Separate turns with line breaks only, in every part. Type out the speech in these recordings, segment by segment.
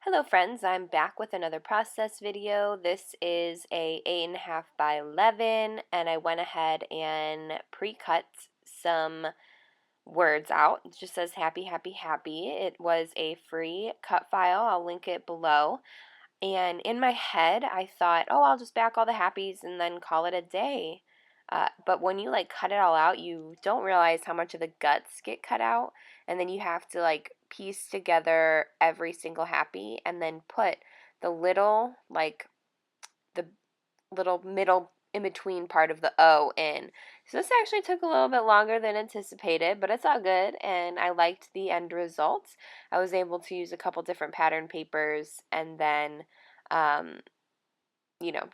Hello friends, I'm back with another process video. This is a 8.5 by 11 and I went ahead and pre-cut some words out. It just says happy, happy, happy. It was a free cut file. I'll link it below. And in my head, I thought, oh, I'll just back all the happies and then call it a day. But when you cut it all out, you don't realize how much of the guts get cut out, and then you have to piece together every single happy, and then put the the little middle in between part of the O in. So this actually took a little bit longer than anticipated, but it's all good, and I liked the end results. I was able to use a couple different pattern papers, and then um,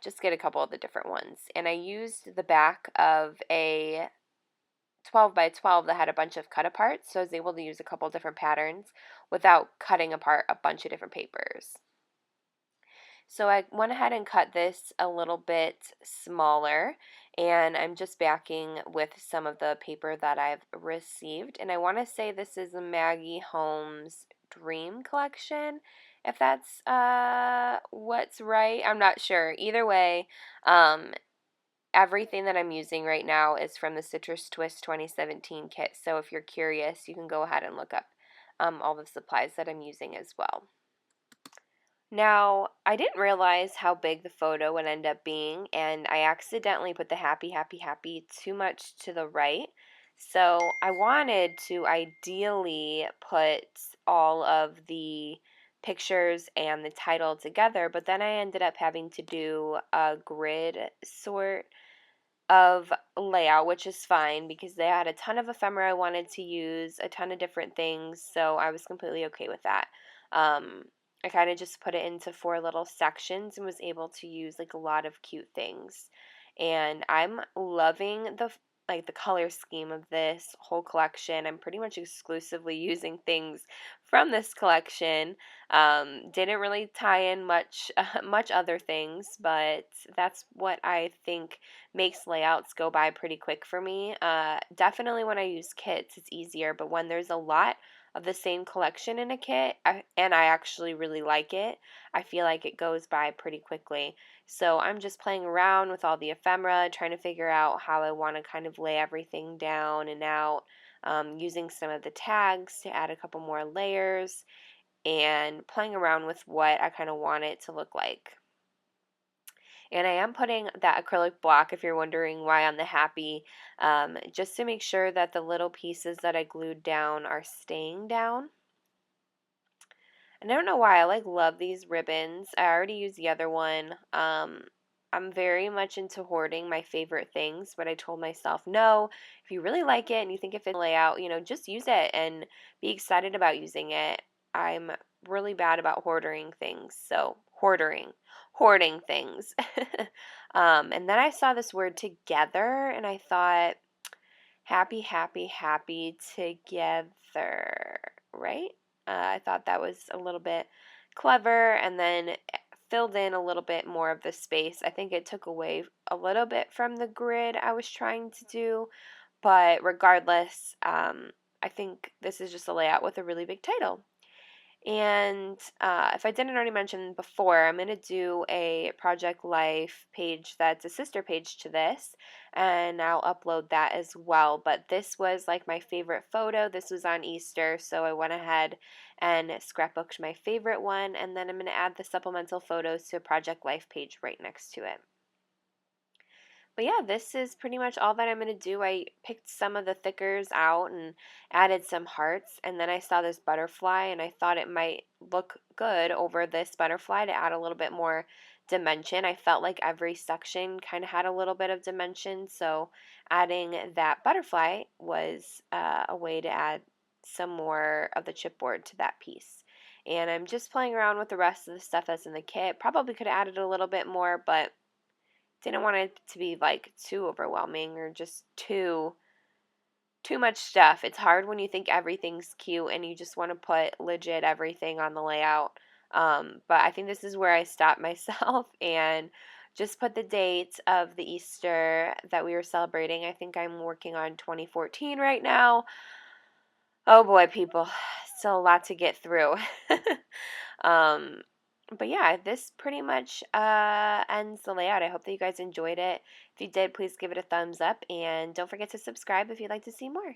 just get a couple of the different ones. And I used the back of a 12 by 12 that had a bunch of cut aparts, so I was able to use a couple different patterns without cutting apart a bunch of different papers. So I went ahead and cut this a little bit smaller, and I'm just backing with some of the paper that I've received. And I want to say this is a Maggie Holmes Dream Collection, if that's what's right. I'm not sure. Either way, um, everything that I'm using right now is from the Citrus Twist 2017 kit. So if you're curious, you can go ahead and look up all the supplies that I'm using as well. Now, I didn't realize how big the photo would end up being, and I accidentally put the happy, happy, happy too much to the right. So I wanted to ideally put all of the pictures and the title together, but then I ended up having to do a grid sort of layout, which is fine because they had a ton of ephemera I wanted to use, a ton of different things, so I was completely okay with that. I kind of just put it into 4 little sections and was able to use a lot of cute things. And I'm loving the color scheme of this whole collection. I'm pretty much exclusively using things from this collection. Didn't really tie in much other things, but that's what I think makes layouts go by pretty quick for me. Definitely when I use kits, it's easier, but when there's a lot of the same collection in a kit, and I actually really like it, I feel like it goes by pretty quickly. So I'm just playing around with all the ephemera, trying to figure out how I want to kind of lay everything down and out, using some of the tags to add a couple more layers, and playing around with what I kind of want it to look like. And I am putting that acrylic block, if you're wondering why on the happy, just to make sure that the little pieces that I glued down are staying down. And I don't know why, I love these ribbons. I already used the other one. I'm very much into hoarding my favorite things, but I told myself, no, if you really like it and you think if it's layout, just use it and be excited about using it. I'm really bad about hoarding things, so hoarding things. And then I saw this word together, and I thought, happy, happy, happy together, right? I thought that was a little bit clever, and then filled in a little bit more of the space. I think it took away a little bit from the grid I was trying to do, but regardless, I think this is just a layout with a really big title. And if I didn't already mention before, I'm going to do a Project Life page that's a sister page to this, and I'll upload that as well. But this was my favorite photo. This was on Easter, so I went ahead and scrapbooked my favorite one, and then I'm going to add the supplemental photos to a Project Life page right next to it. But yeah, this is pretty much all that I'm going to do. I picked some of the thickers out and added some hearts, and then I saw this butterfly and I thought it might look good over this butterfly to add a little bit more dimension. I felt like every section kind of had a little bit of dimension, so adding that butterfly was a way to add some more of the chipboard to that piece. And I'm just playing around with the rest of the stuff that's in the kit. Probably could have added a little bit more, but didn't want it to be too overwhelming or just too much stuff. It's hard when you think everything's cute and you just want to put legit everything on the layout. But I think this is where I stopped myself and just put the date of the Easter that we were celebrating. I think I'm working on 2014 right now. Oh boy, people, still a lot to get through. But yeah, this pretty much ends the layout. I hope that you guys enjoyed it. If you did, please give it a thumbs up and don't forget to subscribe if you'd like to see more.